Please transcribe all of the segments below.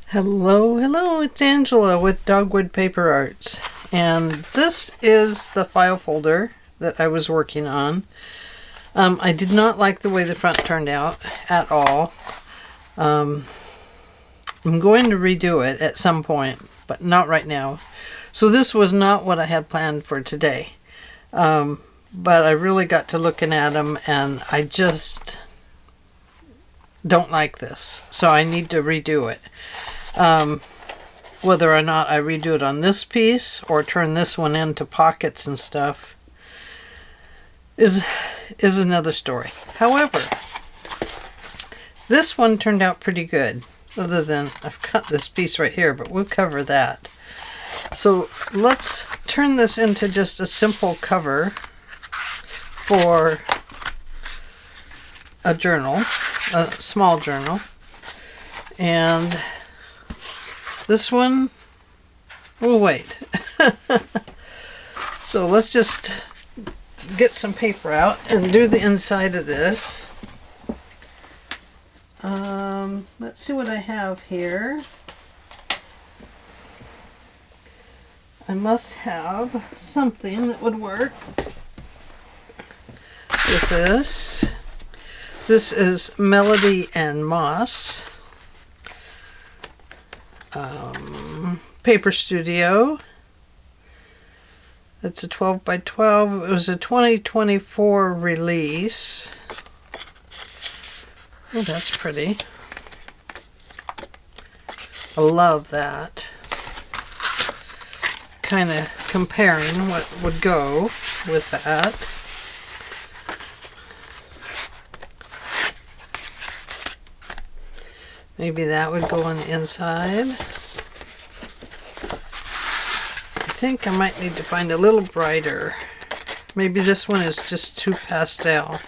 Hello, hello, it's Angela with Dogwood Paper Arts, and this is the file folder that I was working on. I did not like the way the front turned out at all. I'm going to redo it at some point, but not right now. So this was not what I had planned for today. But I really got to looking at them, and I just don't like this. So I need to redo it. Whether or not I redo it on this piece or turn this one into pockets and stuff is another story. However, this one turned out pretty good, other than I've got this piece right here, but we'll cover that. So let's turn this into just a simple cover for a journal, a small journal. And this one, we'll wait. So let's just get some paper out and do the inside of this. Let's see what I have here. I must have something that would work with this. This is Melody and Moss. Paper Studio. It's a 12 by 12. It was a 2024 release. Oh, that's pretty. I love that. Kind of comparing what would go with that. Maybe that would go on the inside. I think I might need to find a little brighter. Maybe this one is just too pastel.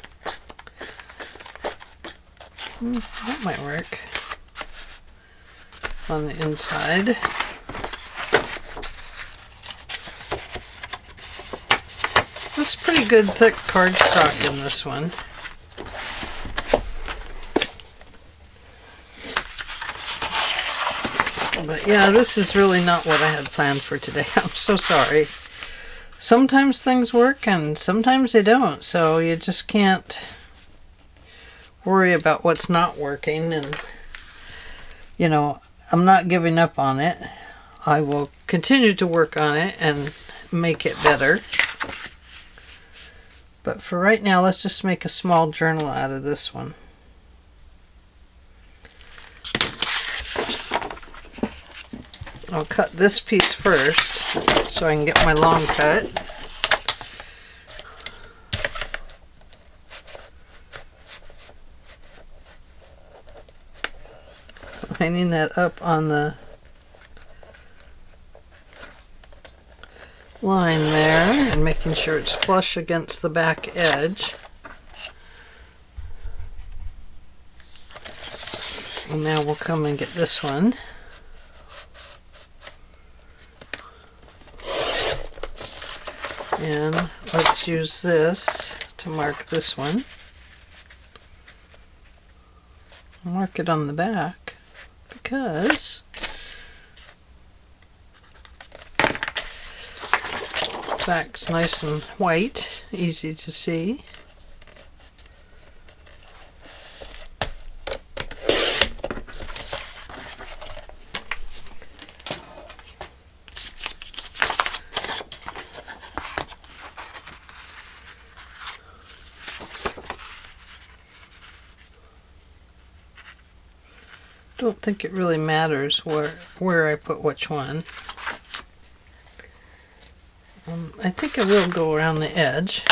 That might work on the inside. This is pretty good thick cardstock in this one. But yeah, this is really not what I had planned for today. I'm so sorry. Sometimes things work and sometimes they don't. So you just can't worry about what's not working. And, you know, I'm not giving up on it. I will continue to work on it and make it better. But for right now, let's just make a small journal out of this one. I'll cut this piece first so I can get my long cut. Lining that up on the line there and making sure it's flush against the back edge. And now we'll come and get this one. And let's use this to mark this one. Mark it on the back because the back's nice and white, easy to see. Don't think it really matters where I put which one. I think I will go around the edge.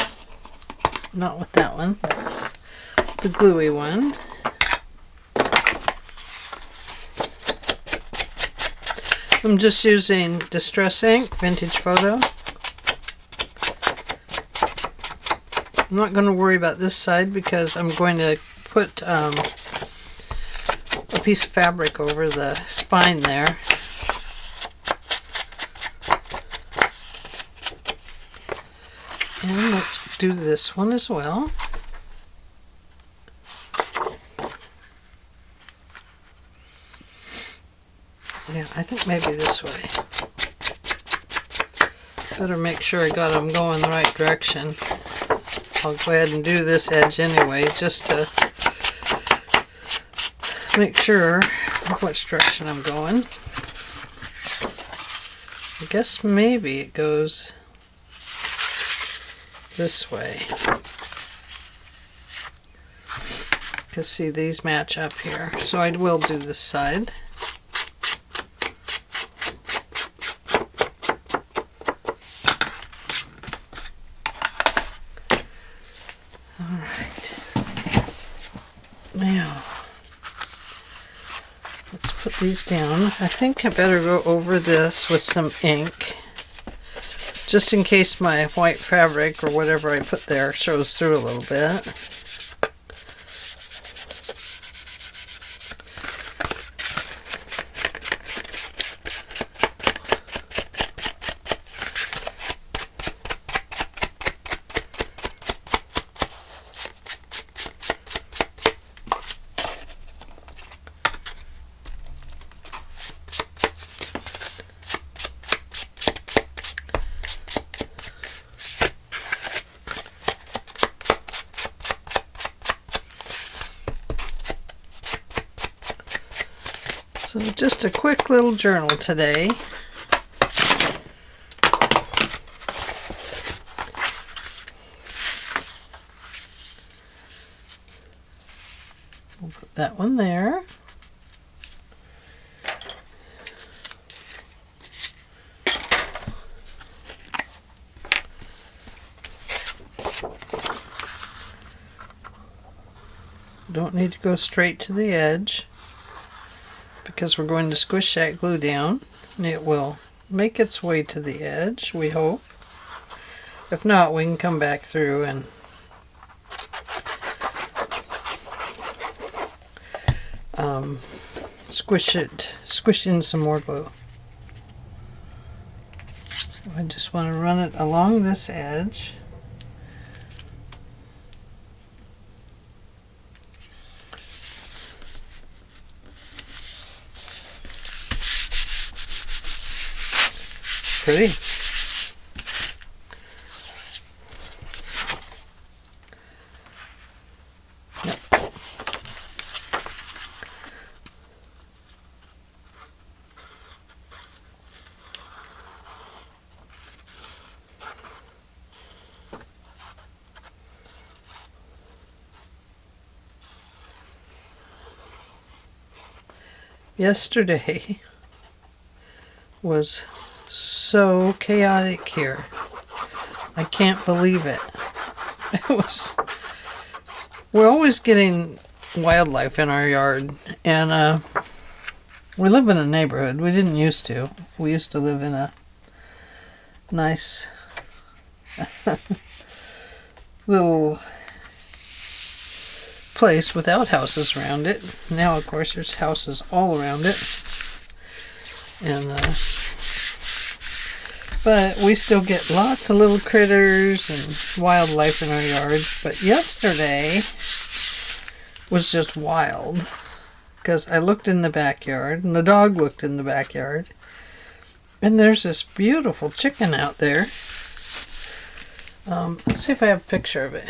Not with that one. That's the gluey one. I'm just using Distress Ink, Vintage Photo. I'm not going to worry about this side because I'm going to put a piece of fabric over the spine there. And let's do this one as well. Yeah, I think maybe this way. Better make sure I got them going the right direction. I'll go ahead and do this edge anyway, just to make sure which direction I'm going. I guess maybe it goes this way. Because see, these match up here. So I will do this side. Alright. Now, let's put these down. I think I better go over this with some ink, just in case my white fabric or whatever I put there shows through a little bit. So just a quick little journal today. We'll put that one there. Don't need to go straight to the edge, because we're going to squish that glue down. It will make its way to the edge, we hope. If not, we can come back through and squish in some more glue. I just want to run it along this edge. Pretty. Yep. Yesterday was so chaotic here. I can't believe it. We're always getting wildlife in our yard, and we live in a neighborhood. We didn't used to. We used to live in a nice little place without houses around it. Now, of course, there's houses all around it, and but we still get lots of little critters and wildlife in our yard. But yesterday was just wild, because I looked in the backyard, and the dog looked in the backyard, and there's this beautiful chicken out there. Let's see if I have a picture of it.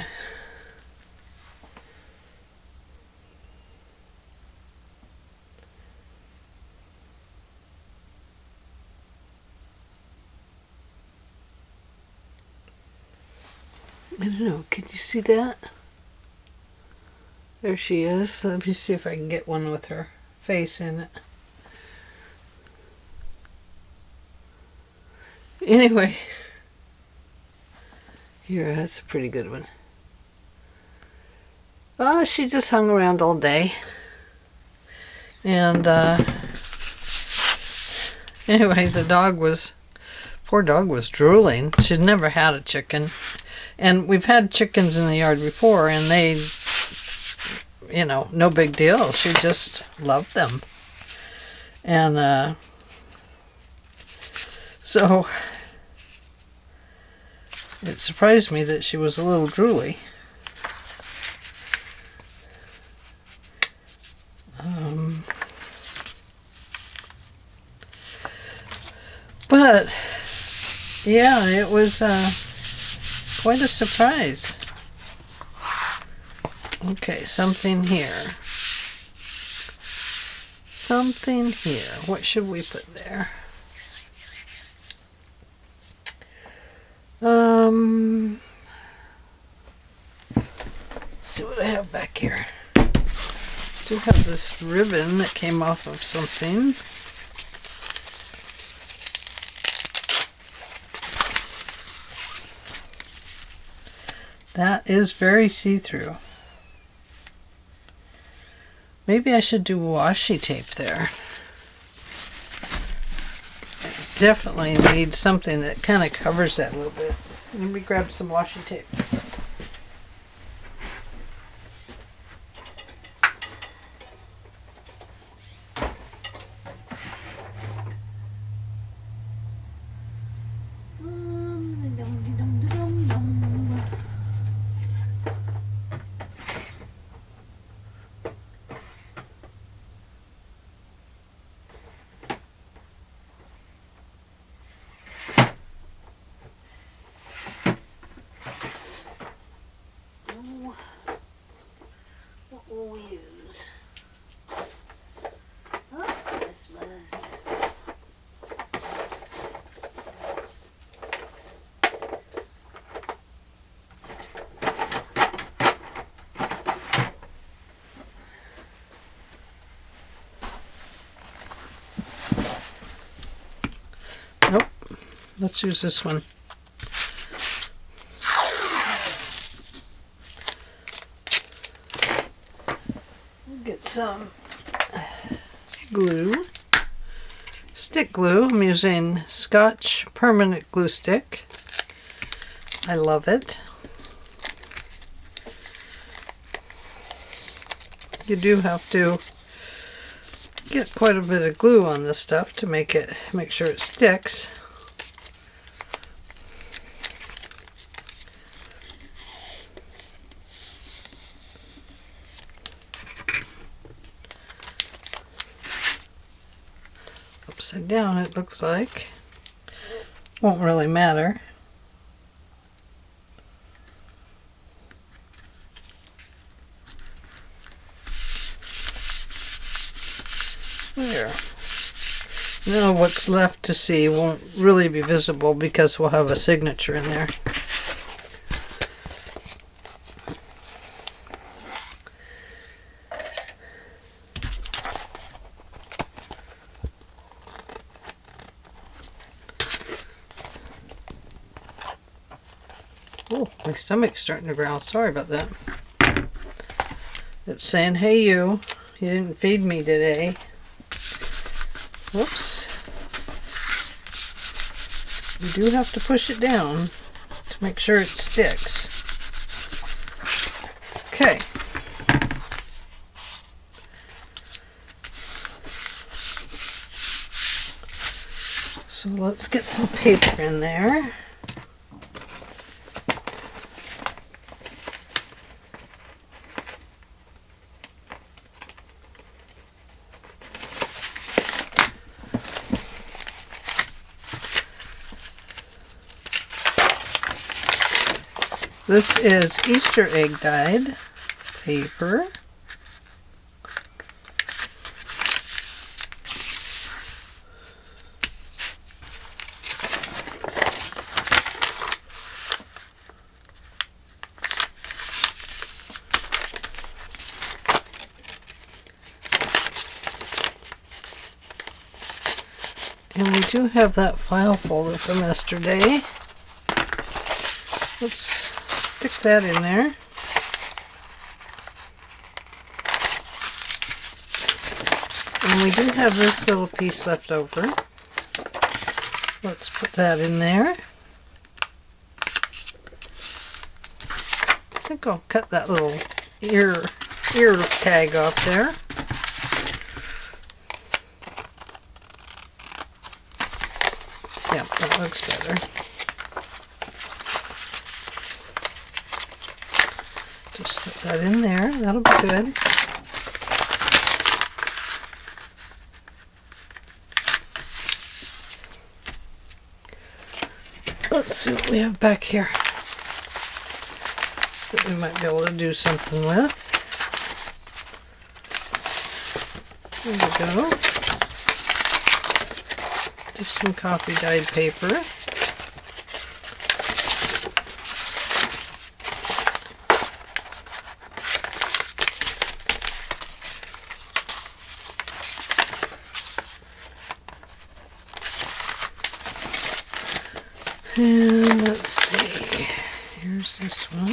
I don't know, can you see that? There she is. Let me see if I can get one with her face in it. Anyway, here, that's a pretty good one. Oh, she just hung around all day. And anyway, poor dog was drooling. She'd never had a chicken. And we've had chickens in the yard before, and they, no big deal. She just loved them. And so it surprised me that she was a little drooly. But yeah, it was quite a surprise. Okay, something here. Something here. What should we put there? Let's see what I have back here. I do have this ribbon that came off of something. That is very see-through. Maybe I should do washi tape there. I definitely need something that kind of covers that a little bit. Let me grab some washi tape. Nope. Let's use this one. We'll get some glue. Stick glue. I'm using Scotch permanent glue stick. I love it. You do have to get quite a bit of glue on this stuff to make sure it sticks. Upside down, it looks like. Won't really matter. There. Now what's left to see won't really be visible because we'll have a signature in there. Oh, my stomach's starting to growl. Sorry about that. It's saying, hey you didn't feed me today. Whoops. You do have to push it down to make sure it sticks. Okay. So let's get some paper in there. This is Easter egg dyed paper. And we do have that file folder from yesterday. Let's stick that in there. And we do have this little piece left over. Let's put that in there. I think I'll cut that little ear tag off there. Yeah, that looks better. Just set that in there. That'll be good. Let's see what we have back here that we might be able to do something with. There we go. Just some coffee dyed paper. And let's see, here's this one.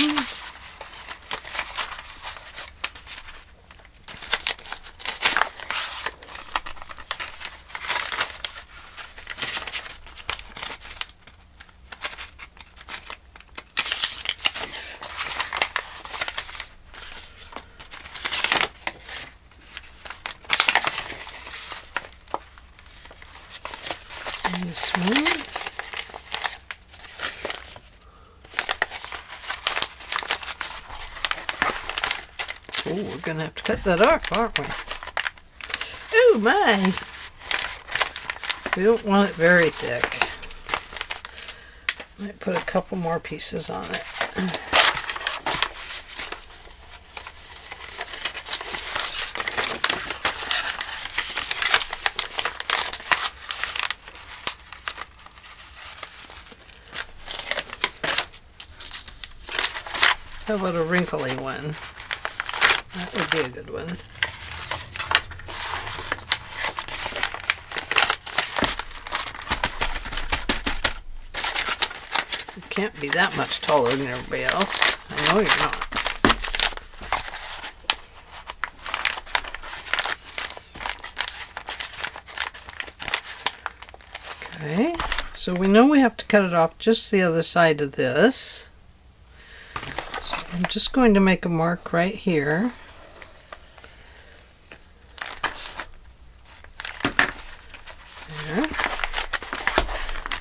And this one. Oh, we're going to have to cut that off, aren't we? Oh my! We don't want it very thick. Might put a couple more pieces on it. How about a wrinkly one? That would be a good one. You can't be that much taller than everybody else. I know you're not. Okay, so we know we have to cut it off just the other side of this. So I'm just going to make a mark right here. There.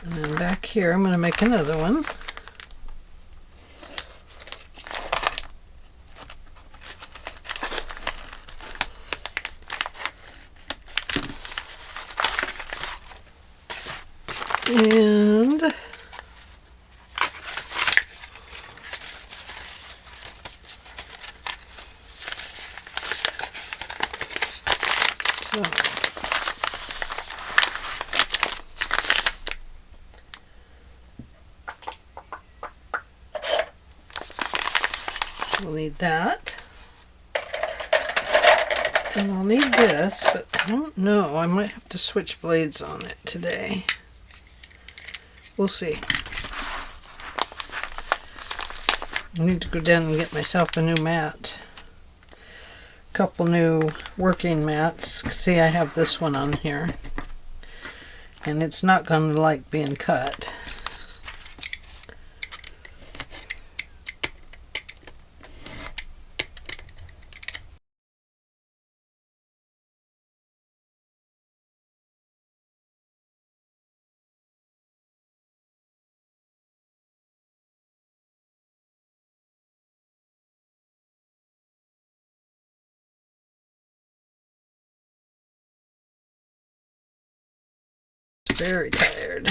And then back here I'm going to make another one. And so we'll need that. And I'll need this, but I don't know. I might have to switch blades on it today. We'll see. I need to go down and get myself a new mat. A couple new working mats. See, I have this one on here. And it's not going to like being cut. Very tired.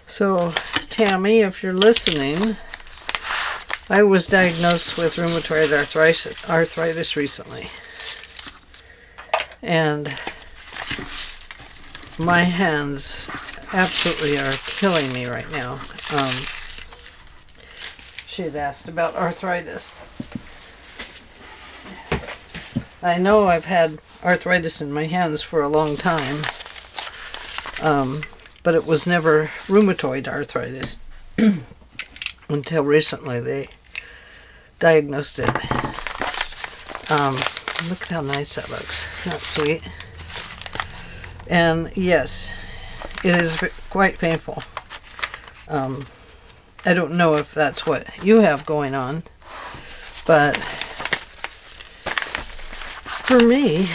So, Tammy, if you're listening, I was diagnosed with rheumatoid arthritis recently. And my hands absolutely are killing me right now. She had asked about arthritis. I know I've had arthritis in my hands for a long time, but it was never rheumatoid arthritis until recently they diagnosed it. Look at how nice that looks. Isn't that sweet? And yes, it is quite painful. I don't know if that's what you have going on, but for me,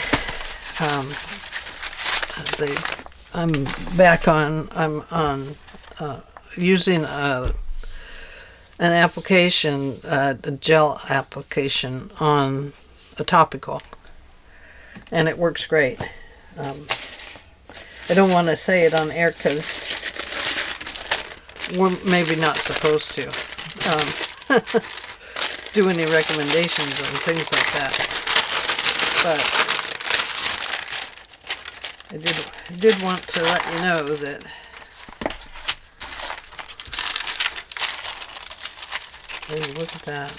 I'm on using an application, a gel application on a topical, and it works great. I don't want to say it on air because we're maybe not supposed to do any recommendations and things like that. But I did want to let you know that hey, look at that.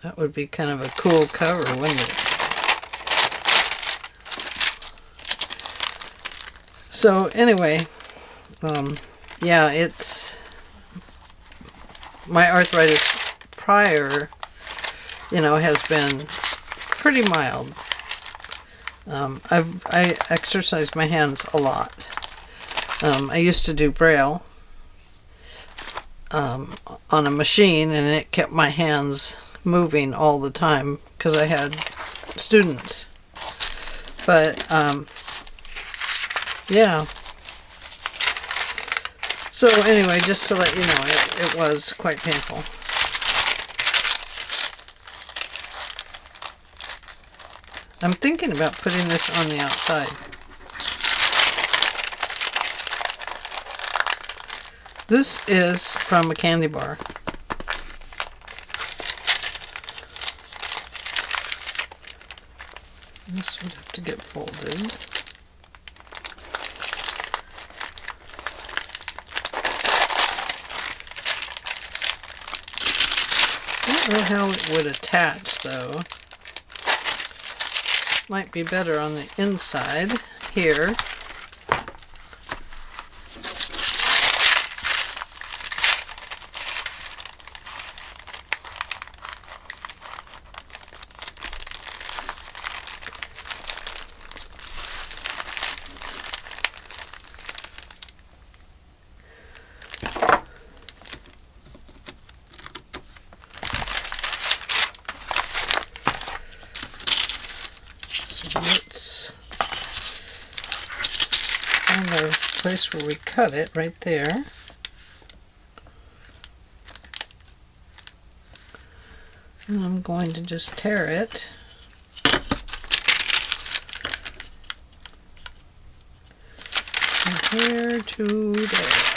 That would be kind of a cool cover, wouldn't it? So anyway, yeah, it's my arthritis prior, has been pretty mild. I exercise my hands a lot. I used to do Braille on a machine, and it kept my hands moving all the time because I had students. But yeah. So anyway, just to let you know, it was quite painful. I'm thinking about putting this on the outside. This is from a candy bar. This would have to get folded. I don't know how it would attach though. Might be better on the inside here. Let's find the place where we cut it, right there. And I'm going to just tear it. From here to there.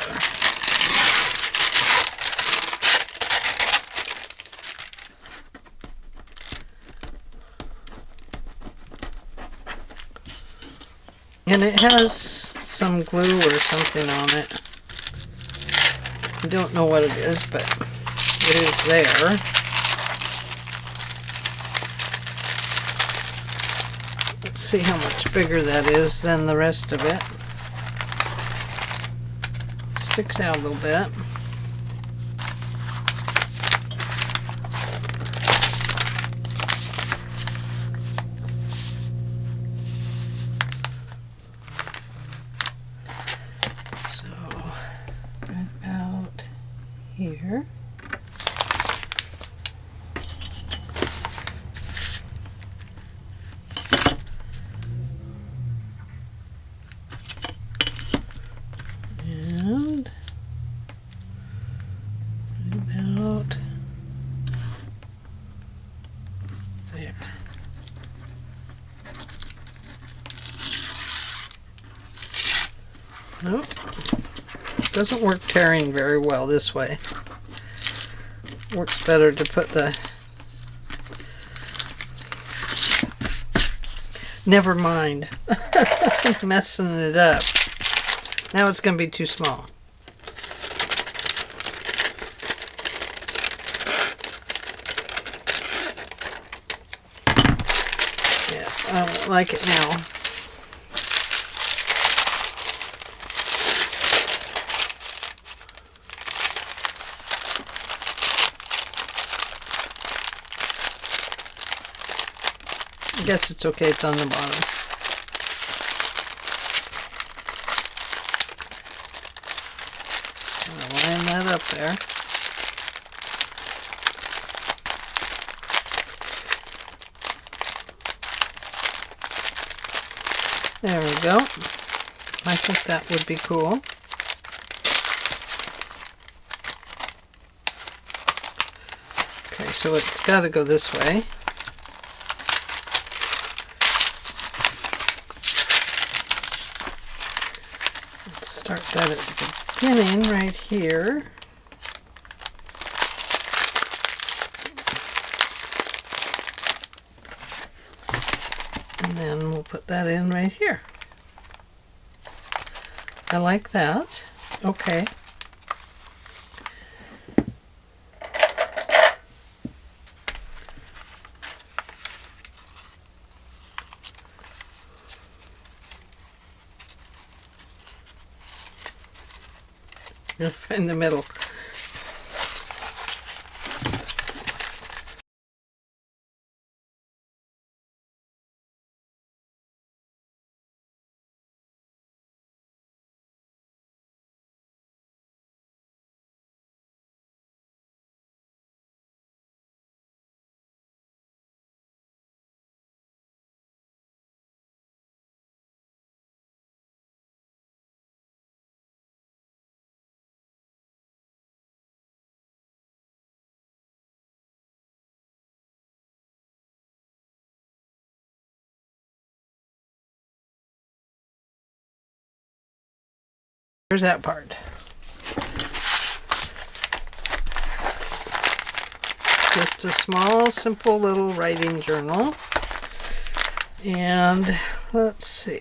And it has some glue or something on it. I don't know what it is, but it is there. Let's see how much bigger that is than the rest of it. Sticks out a little bit. Here. And about there. Nope. Doesn't work tearing very well this way. Works better to put the... Never mind. Messing it up. Now it's going to be too small. Yeah, I don't like it now. I guess it's okay, it's on the bottom. Just gonna line that up there. There we go. I think that would be cool. so it's got to go this way. Let's start that at the beginning right here. And then we'll put that in right here. I like that. Okay. In the middle. There's that part. Just a small, simple little writing journal. And let's see.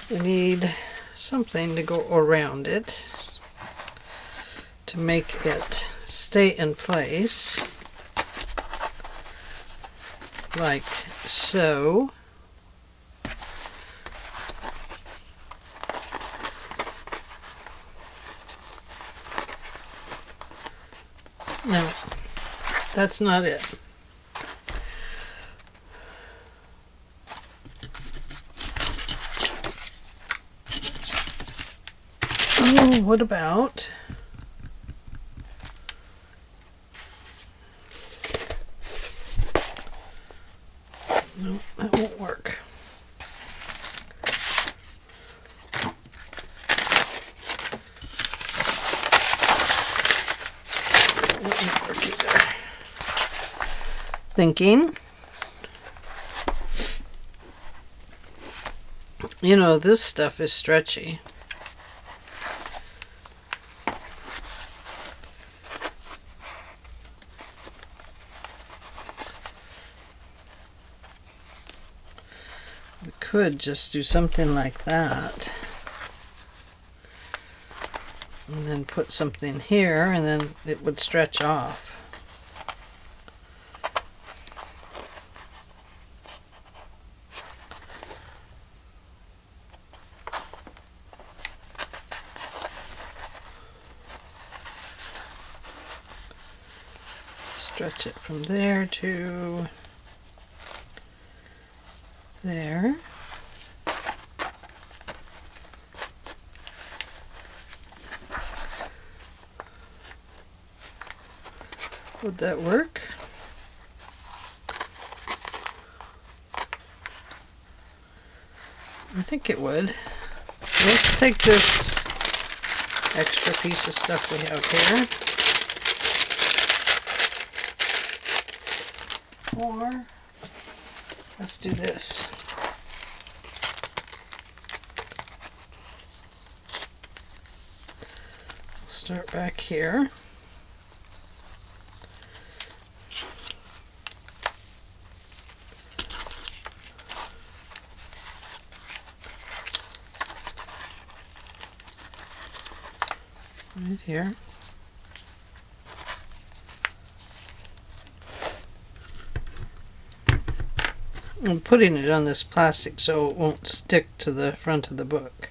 We need something to go around it to make it stay in place. Like so. No, that's not it. Oh, what about no, that won't work. Thinking, you know, this stuff is stretchy. We could just do something like that and then put something here and then it would stretch off. Stretch it from there to there. Would that work? I think it would. So let's take this extra piece of stuff we have here. Or let's do this. We'll start back here. Right here. I'm putting it on this plastic so it won't stick to the front of the book.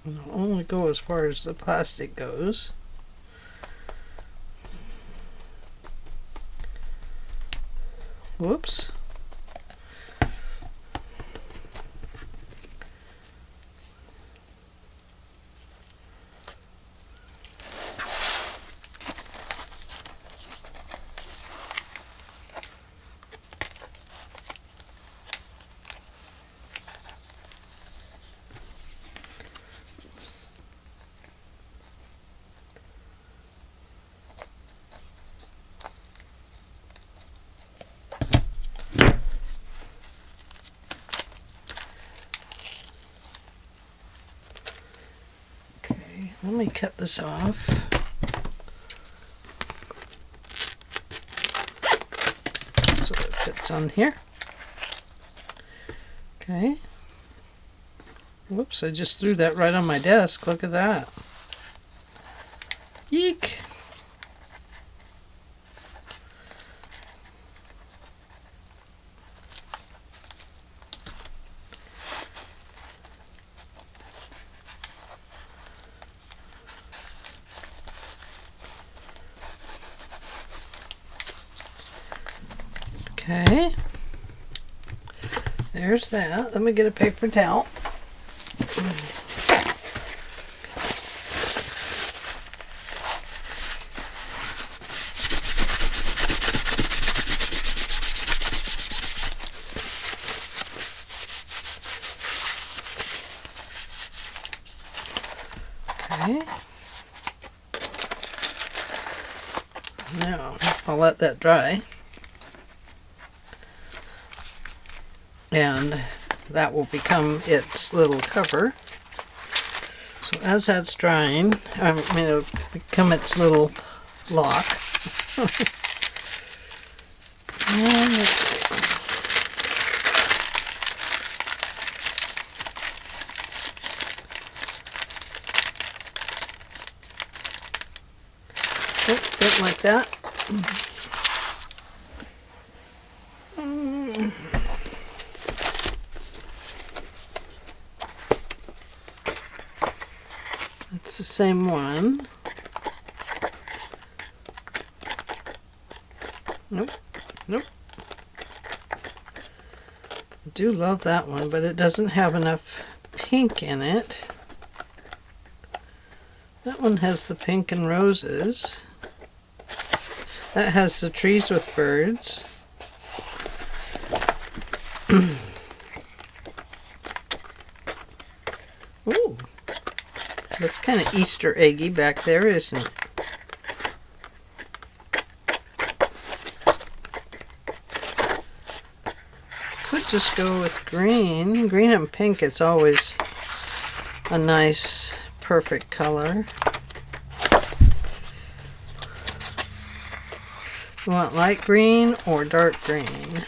It'll only go as far as the plastic goes. Whoops. Let me cut this off. So it fits on here. Okay. Whoops, I just threw that right on my desk. Look at that. Yeek. Okay, there's that. Let me get a paper towel. Okay. Now, I'll let that dry. And that will become its little cover. So as that's drying, it'll become its little lock. And let's see. Oh, didn't like that. It's the same one. Nope, nope. I do love that one, but it doesn't have enough pink in it. That one has the pink and roses. That has the trees with birds. Ooh. That's kind of Easter eggy back there, isn't it? Could just go with green. Green and pink, it's always a nice, perfect color. You want light green or dark green?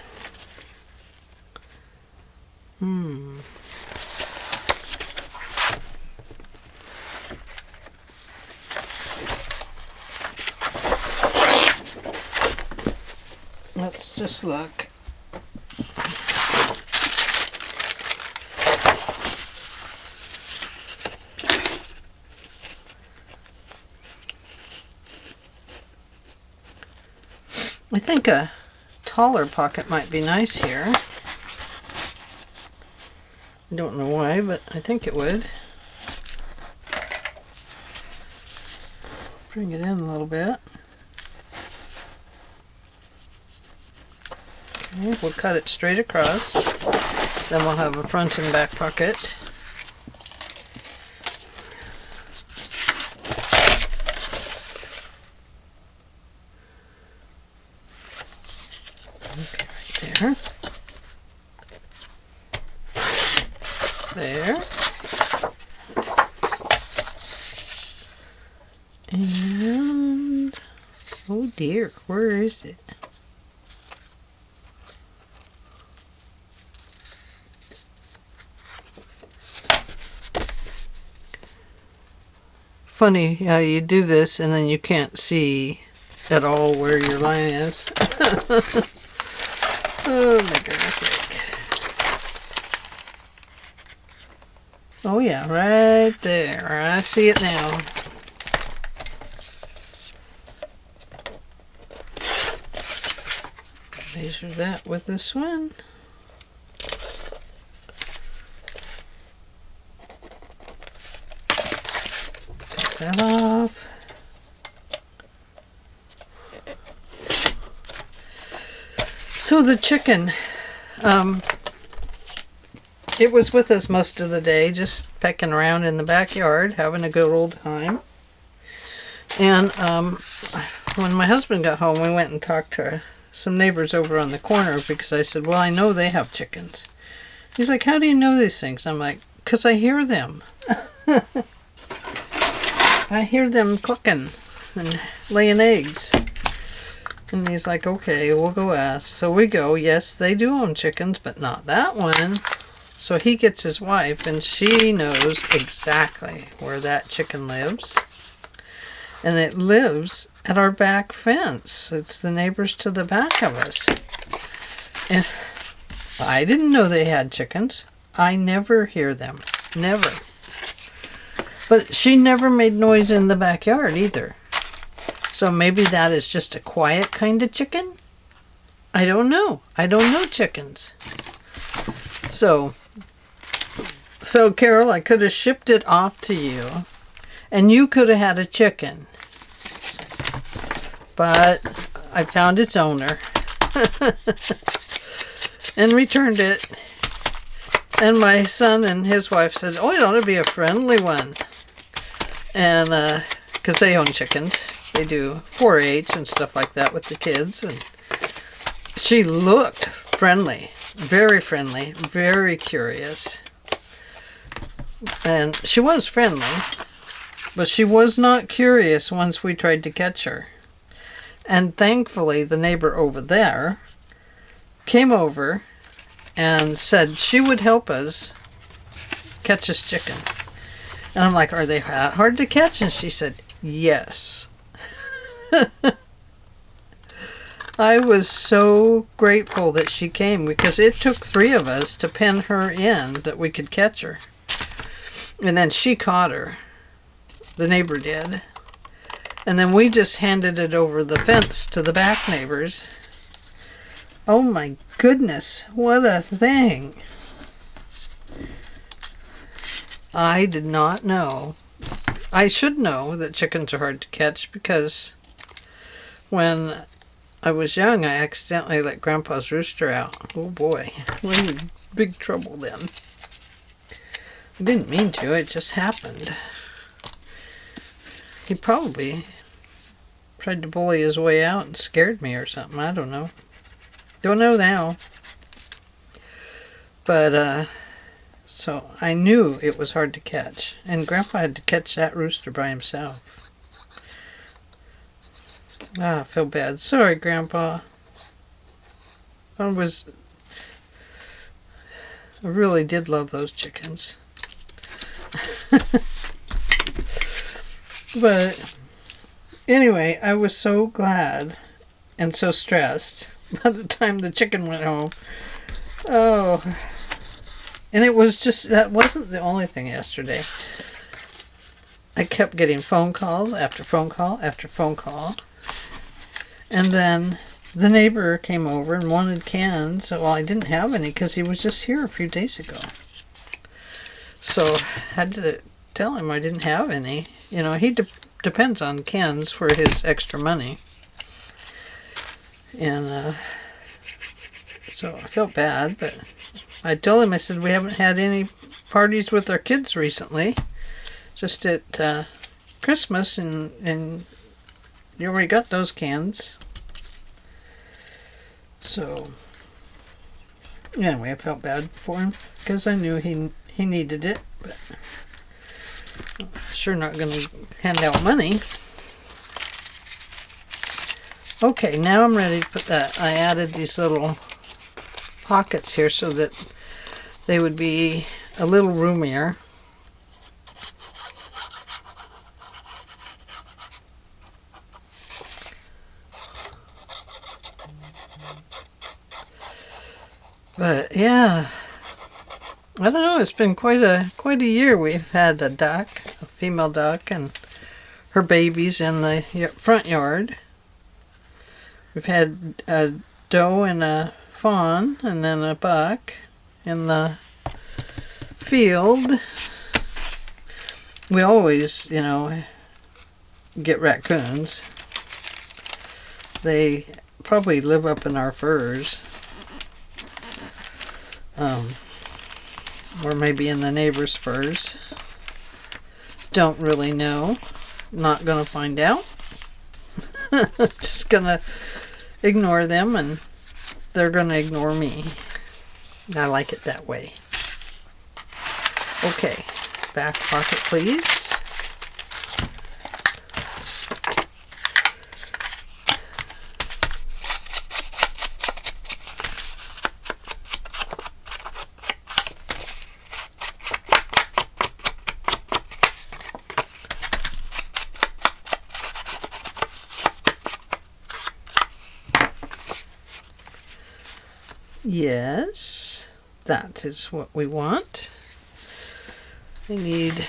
Let's just look. I think a taller pocket might be nice here. I don't know why, but I think it would. Bring it in a little bit. Okay, we'll cut it straight across. Then we'll have a front and back pocket. Okay, right there. There. And, oh dear, where is it? Funny how you do this and then you can't see at all where your line is. Oh my goodness sake. Oh yeah, right there. I see it now. Measure that with this one. Cut that off. So the chicken, it was with us most of the day, just pecking around in the backyard, having a good old time. And when my husband got home, we went and talked to some neighbors over on the corner because I said, well, I know they have chickens. He's like, how do you know these things? I'm like, because I hear them. I hear them clucking and laying eggs. And he's like, okay, we'll go ask. So we go. Yes, they do own chickens, but not that one. So he gets his wife, and she knows exactly where that chicken lives. And it lives at our back fence. It's the neighbors to the back of us. And I didn't know they had chickens. I never hear them. Never. But she never made noise in the backyard either. So maybe that is just a quiet kind of chicken? I don't know. I don't know chickens. So Carol, I could have shipped it off to you, and you could have had a chicken. But I found its owner and returned it. And my son and his wife said, oh, it ought to be a friendly one. And because they own chickens. They do 4-H and stuff like that with the kids. And she looked friendly, very curious. And she was friendly, but she was not curious once we tried to catch her. And thankfully, the neighbor over there came over and said she would help us catch this chicken. And I'm like, are they hard to catch? And she said, yes. I was so grateful that she came, because it took 3 of us to pin her in that we could catch her. And then she caught her. The neighbor did. And then we just handed it over the fence to the back neighbors. Oh my goodness, what a thing. I did not know. I should know that chickens are hard to catch, because when I was young, I accidentally let Grandpa's rooster out. Oh boy, we're in big trouble then. I didn't mean to, it just happened. He probably tried to bully his way out and scared me or something. I don't know. Don't know now. But, so I knew it was hard to catch. And Grandpa had to catch that rooster by himself. Ah, I feel bad. Sorry, Grandpa. I really did love those chickens. But anyway, I was so glad and so stressed by the time the chicken went home. Oh, and it was just, that wasn't the only thing yesterday. I kept getting phone calls after phone call after phone call. And then the neighbor came over and wanted cans. Well, I didn't have any because he was just here a few days ago. So I had to tell him I didn't have any. You know, he depends on cans for his extra money. And so I felt bad, but I told him, I said, we haven't had any parties with our kids recently. Just at Christmas, and you already got those cans. So anyway, I felt bad for him because I knew he needed it, but I'm sure not going to hand out money. Okay, now I'm ready to put that. I added these little pockets here so that they would be a little roomier. But yeah, I don't know, it's been quite a year. We've had a duck, a female duck, and her babies in the front yard. We've had a doe and a fawn, and then a buck in the field. We always, you know, get raccoons. They probably live up in our furs. Or maybe in the neighbor's furs. Don't really know. Not gonna find out. Just gonna ignore them, and they're gonna ignore me. I like it that way. Okay, back pocket please. Yes, that is what we want. I need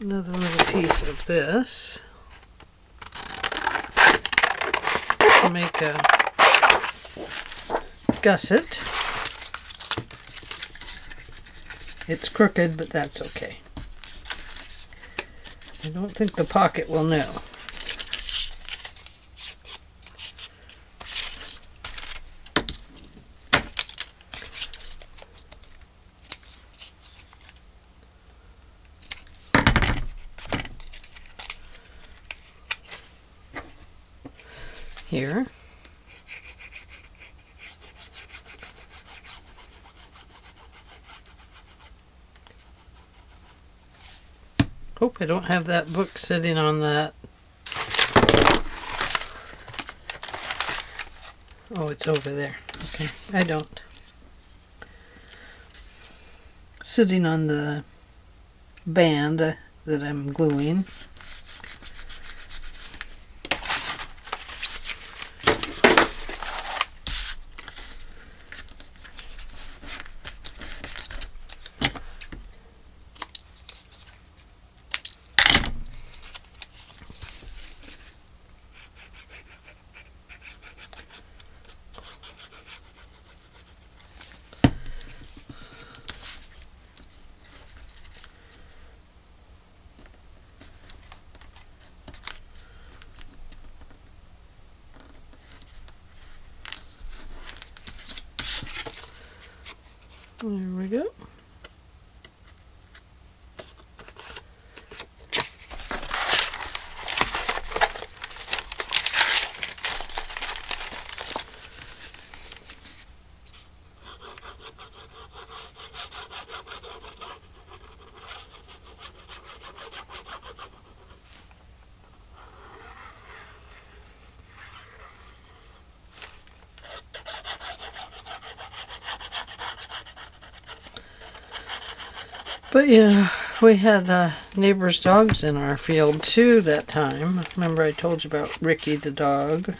another little piece of this to make a gusset. It's crooked, but that's okay. I don't think the pocket will know. Here. Hope I don't have that book sitting on that. Oh, it's over there. Okay, I don't. Sitting on the band that I'm gluing. There we go. But yeah, we had neighbors' dogs in our field too that time. Remember I told you about Ricky the dog? I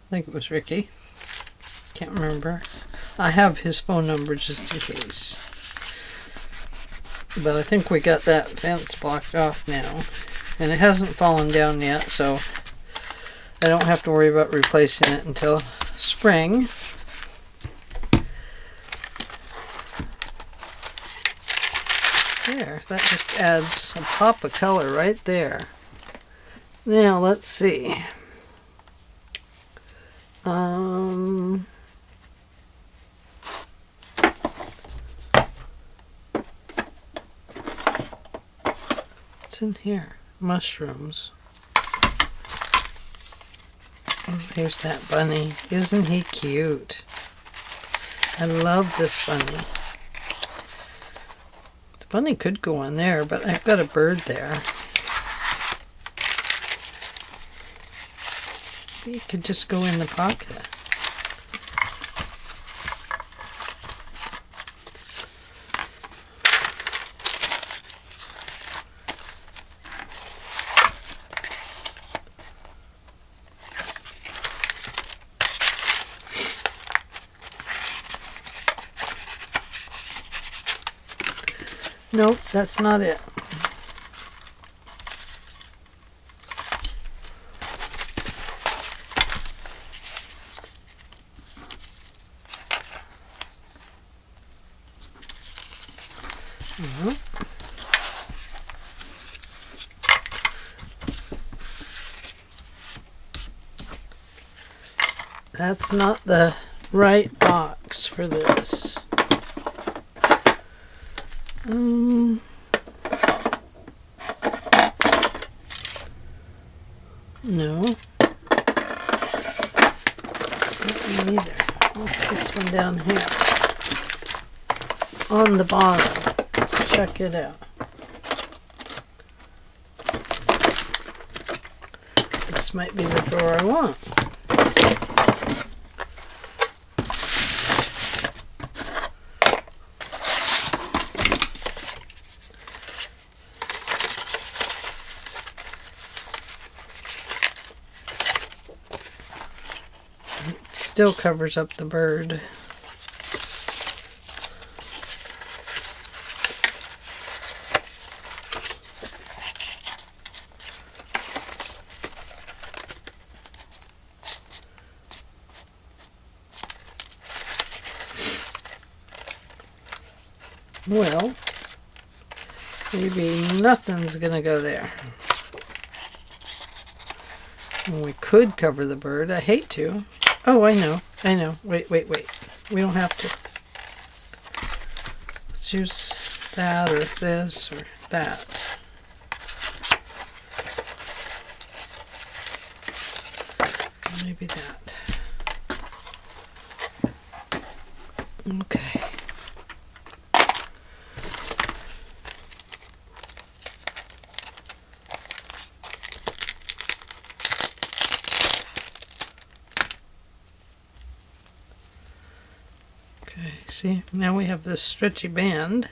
think it was Ricky. Can't remember. I have his phone number just in case. But I think we got that fence blocked off now. And it hasn't fallen down yet, so I don't have to worry about replacing it until spring. There, that just adds a pop of color right there. Now let's see. What's in here? Mushrooms. Oh, here's that bunny. Isn't he cute? I love this bunny. Bunny could go on there, but I've got a bird there. He could just go in the pocket. Nope, that's not it. That's not the right box for this. No. Not either. What's this one down here? On the bottom. Let's check it out. This might be the drawer I want. still covers up the bird. Well, maybe nothing's gonna go there. And we could cover the bird. I hate to. Oh, I know. Wait. We don't have to. Let's use that or this or that. Maybe that. Okay. Okay, see, now we have this stretchy band.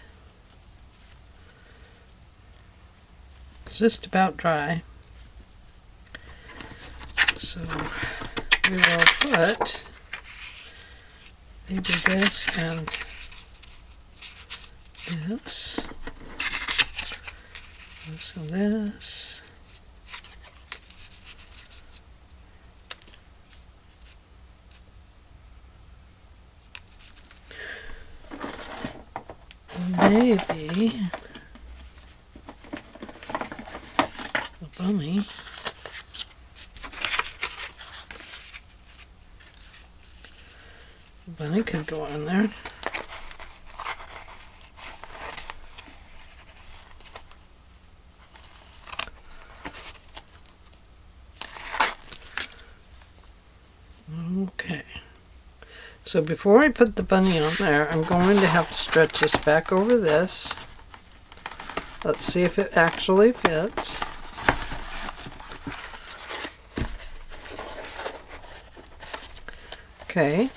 It's just about dry. So we will put maybe this and this. This and this. Maybe the bunny. The bunny could go on there. Okay. So before I put the bunny on there, I'm going to have to stretch this back over this. Let's see if it actually fits. Okay,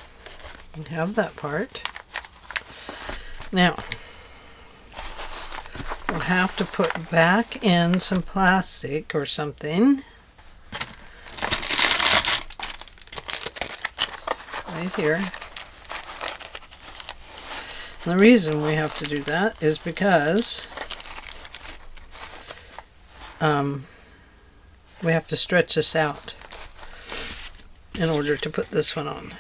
we have that part. Now, we'll have to put back in some plastic or something. Right here. And the reason we have to do that is because we have to stretch this out in order to put this one on.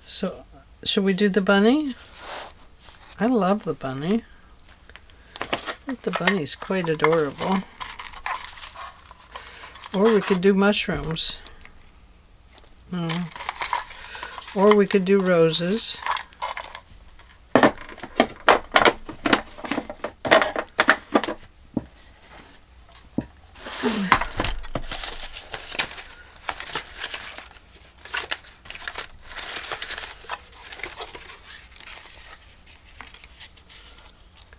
So, should we do the bunny? I love the bunny. I think the bunny's quite adorable. Or we could do mushrooms. Or we could do roses.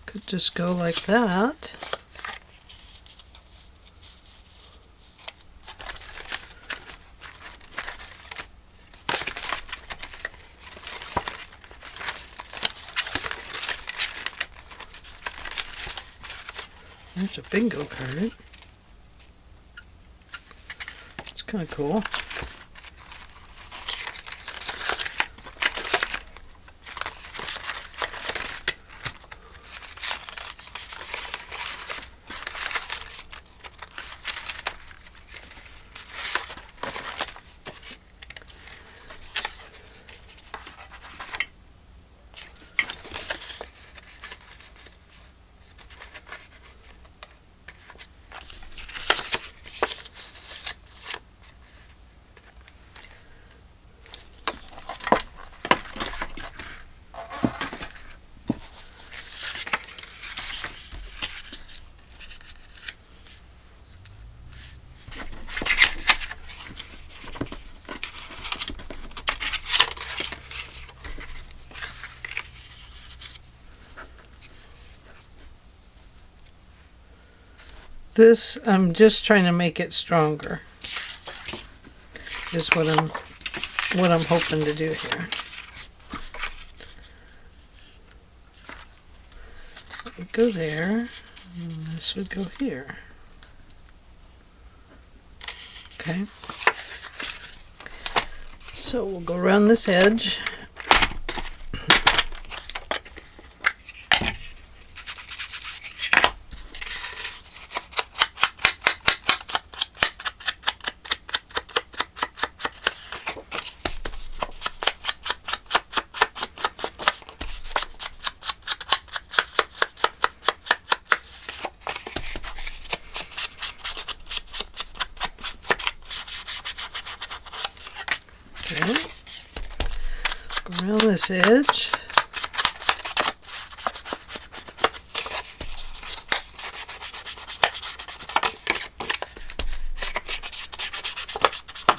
Could just go like that. There's a bingo card. It's kind of cool. This, I'm just trying to make it stronger, is what I'm hoping to do here. It would go there, and this would go here. So we'll go around this edge. Okay. Go around this edge.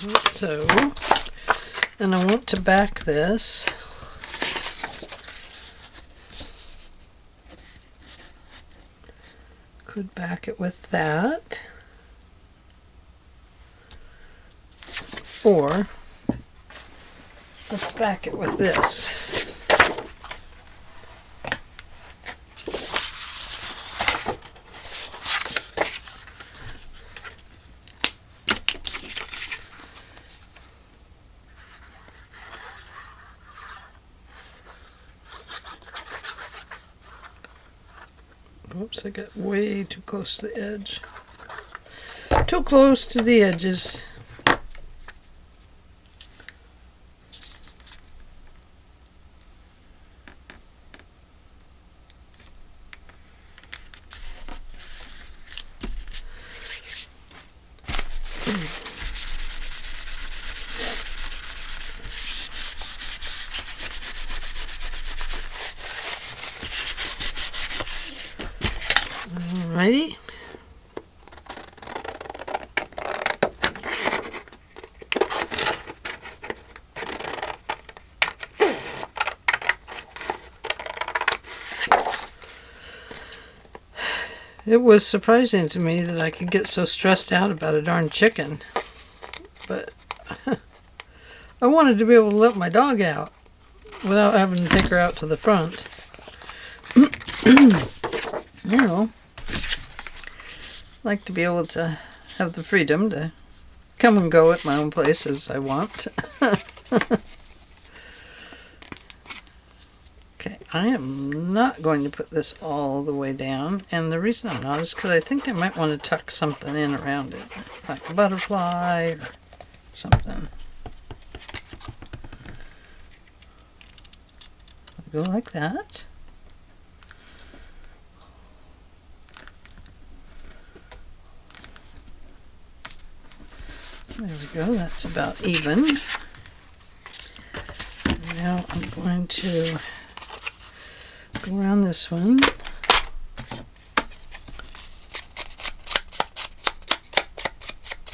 Like so. And I want to back this. Could back it with that. Or let's back it with this. Oops, I got way too close to the edge. Too close to the edges. Alrighty. It was surprising to me that I could get so stressed out about a darn chicken. But I wanted to be able to let my dog out without having to take her out to the front. You know, like to be able to have the freedom to come and go at my own place as I want. Okay, I am not going to put this all the way down, and the reason I'm not is because I think I might want to tuck something in around it, like a butterfly or something. Go like that. There we go, that's about even. Now I'm going to go around this one.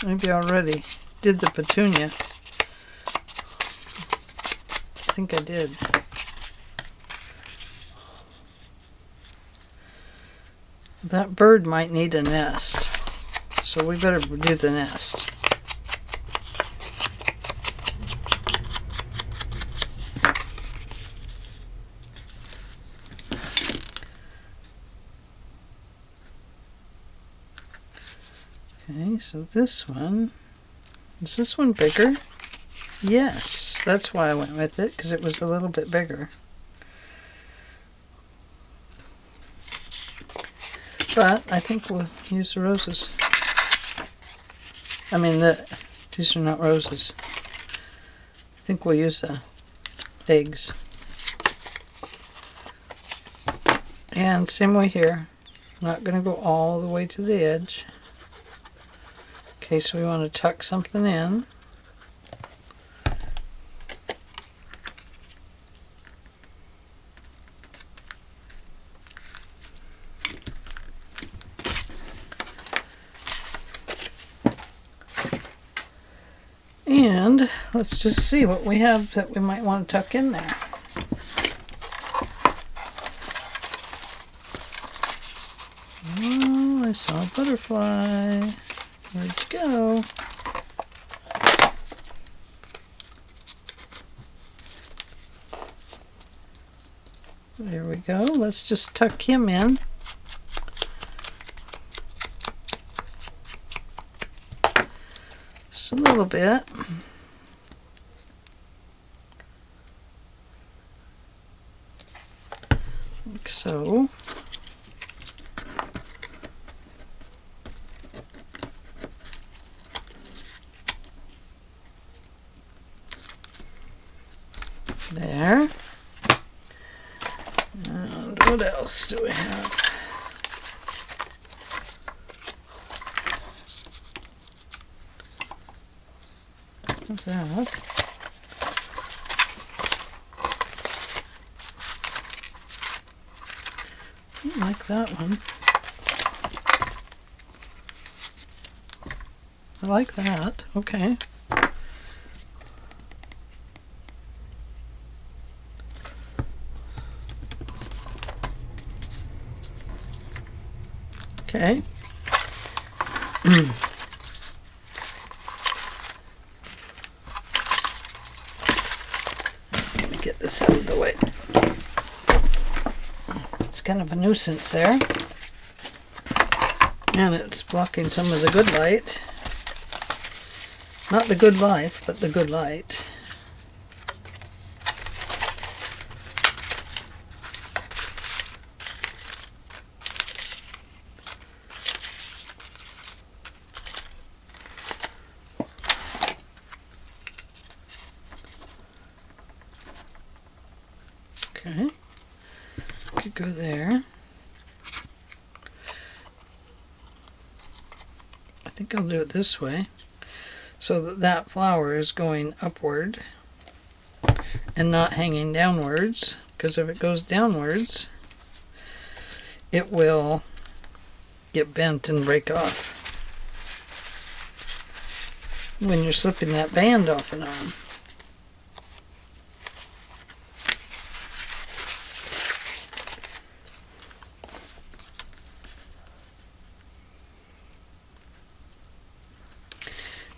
Maybe I already did the petunia. I think I did. That bird might need a nest, so we better do the nest. Okay, so this one, is this one bigger? Yes, that's why I went with it, because it was a little bit bigger. But I think we'll use the roses. I mean, these are not roses. I think we'll use the eggs. And same way here. I'm not going to go all the way to the edge. Okay, so we want to tuck something in. And let's just see what we have that we might want to tuck in there. Oh, I saw a butterfly. Where'd you go? There we go. Let's just tuck him in. Just a little bit. like so. There. And what else do we have? What's that? I like that one. I like that. Okay. Okay. Let me get this out of the way. It's kind of a nuisance there. And it's blocking some of the good light. Not the good life, but the good light. Okay, could go there. I think I'll do it this way so that that flower is going upward and not hanging downwards, because if it goes downwards it will get bent and break off when you're slipping that band off and on.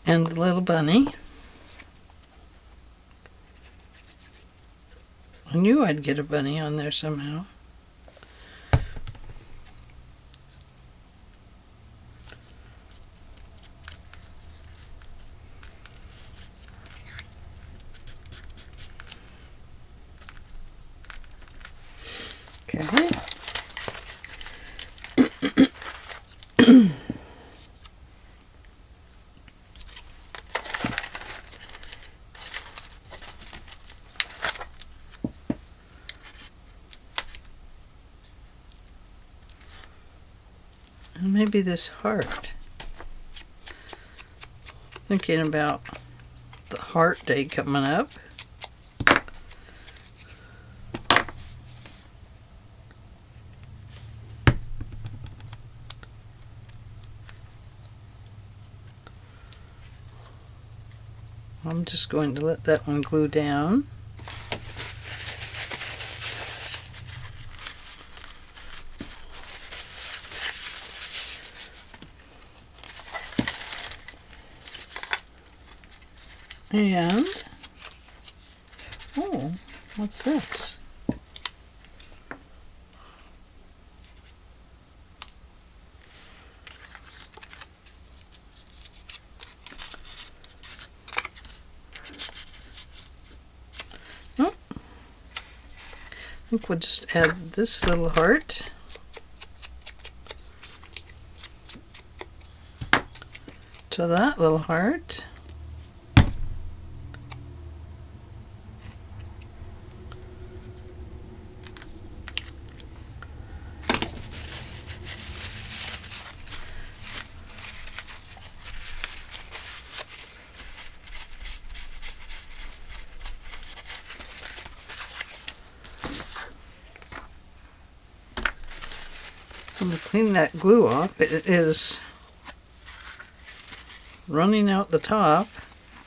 And the little bunny. I knew I'd get a bunny on there somehow. Okay. And maybe this heart. Thinking about the heart day coming up. I'm just going to let that one glue down. And, oh, what's this? Oh, I think we'll just add this little heart. To that little heart. I'm going to clean that glue off. It is running out the top.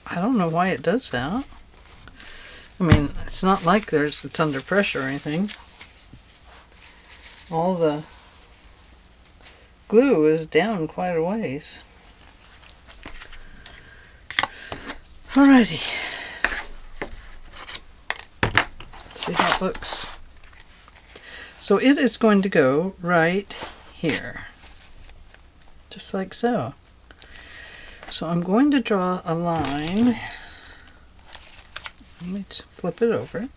I don't know why it does that. I mean, it's not like it's under pressure or anything. All the glue is down quite a ways. Alrighty. Let's see how it looks. So it is going to go right here, just like so. So I'm going to draw a line. Let me flip it over.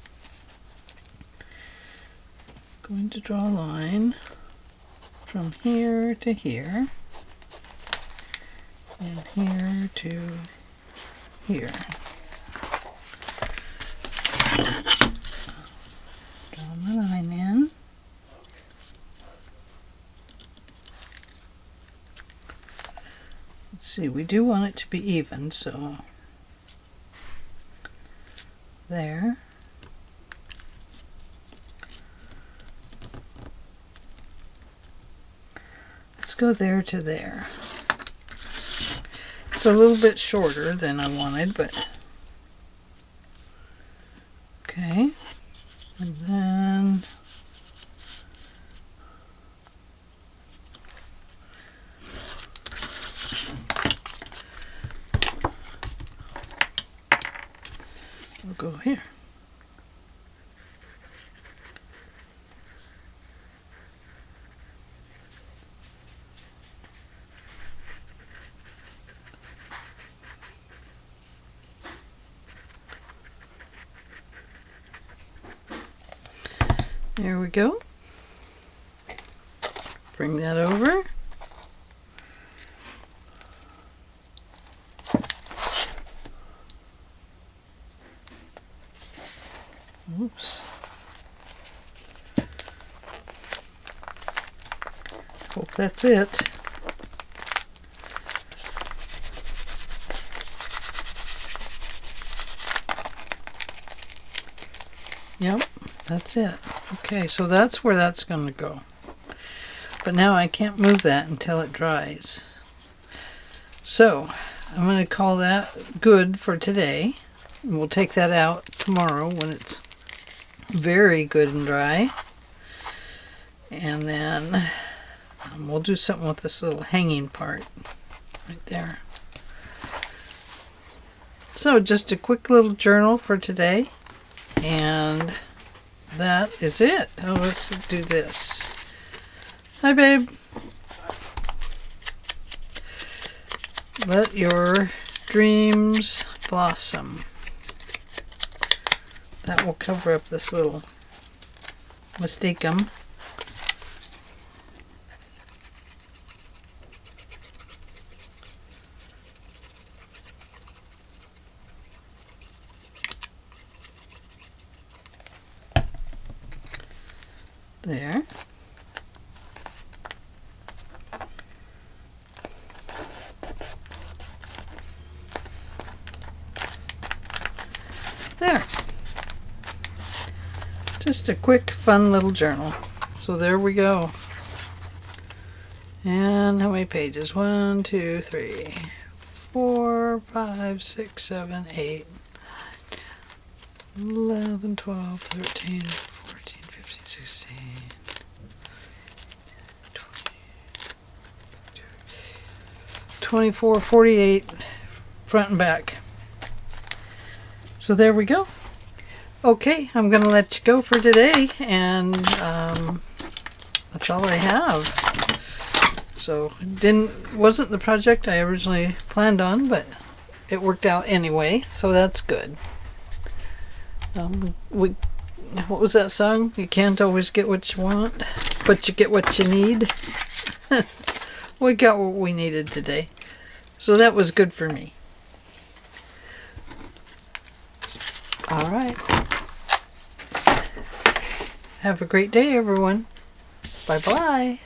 going to draw a line from here to here and here to here. Draw my line in. Let's see, we do want it to be even, so there. Let's go there to there. It's a little bit shorter than I wanted, but okay. And then we'll go here. There we go. Bring that over. Oops. Hope that's it. Yep, that's it. Okay, so that's where that's going to go. But now I can't move that until it dries. So I'm going to call that good for today. And we'll take that out tomorrow when it's very good and dry. And then we'll do something with this little hanging part right there. So just a quick little journal for today. And that is it. Oh, let's do this. Hi, babe. Let your dreams blossom. That will cover up this little mistaken. There. There. Just a quick, fun little journal. So there we go. And how many pages? 1, 2, 3, 4, 5, 6, 7, 8, 11, 12, 13, 14, 15, 16, 24, 48, front and back. So there we go. Okay, I'm going to let you go for today, and that's all I have. So wasn't the project I originally planned on, but it worked out anyway, so that's good. What was that song? You can't always get what you want, but you get what you need. We got what we needed today, so that was good for me. All right. Have a great day, everyone. Bye-bye.